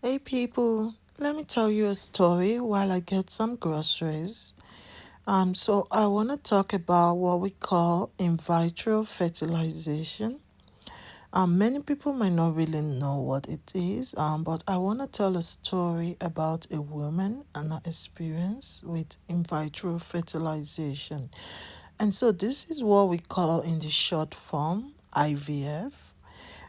Hey people, let me tell you a story while I get some groceries. So I want to talk about what we call in vitro fertilization. Many people might not really know what it is, but I want to tell a story about a woman and her experience with in vitro fertilization. And so this is what we call in the short form IVF.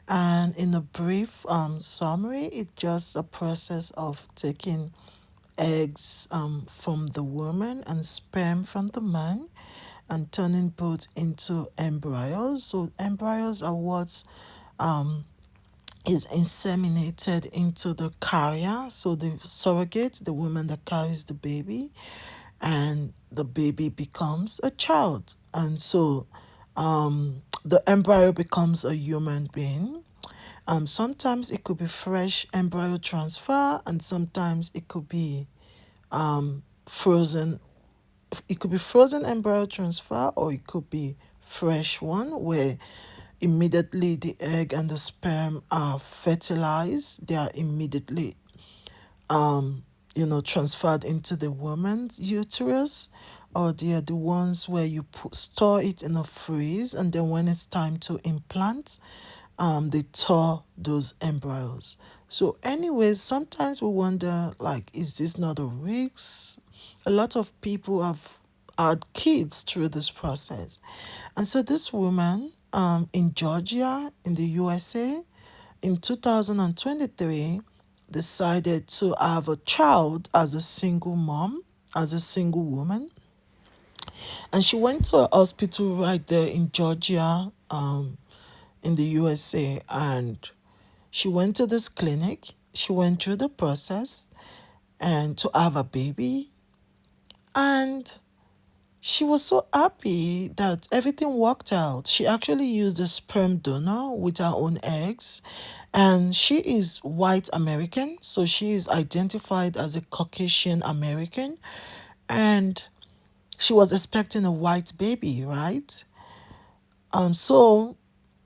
And in a brief summary, it's just a process of taking eggs from the woman and sperm from the man and turning both into embryos. So embryos are what um, is inseminated into the carrier. So the surrogate, the woman that carries the baby, and the baby becomes a child. And so the embryo becomes a human being. Sometimes it could be fresh embryo transfer, and sometimes it could be frozen. It could be frozen embryo transfer, or it could be fresh one where immediately the egg and the sperm are fertilized. They are immediately transferred into the woman's uterus, or they are the ones where you store it in a freeze, and then when it's time to implant, they thaw those embryos. So, anyways, sometimes we wonder, like, is this not a risk? A lot of people have had kids through this process, and so this woman, in Georgia, in the USA, in 2023 decided to have a child as a single mom, as a single woman. And she went to a hospital right there in Georgia, in the USA. And she went to this clinic. She went through the process and to have a baby. And she was so happy that everything worked out. She actually used a sperm donor with her own eggs. And she is white American, so she is identified as a Caucasian American. And she was expecting a white baby, right? So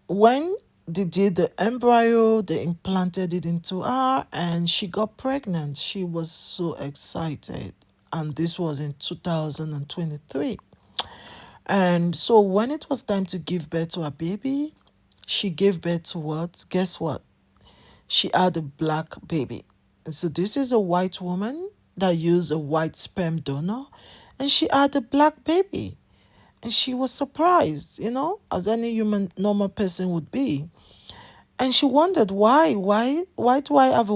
when they did the embryo, they implanted it into her and she got pregnant. She was so excited. And this was in 2023. And so when it was time to give birth to a baby, she gave birth to what? Guess what? She had a black baby. And so this is a white woman that used a white sperm donor and she had a black baby. And she was surprised, as any human normal person would be. And she wondered why do I have a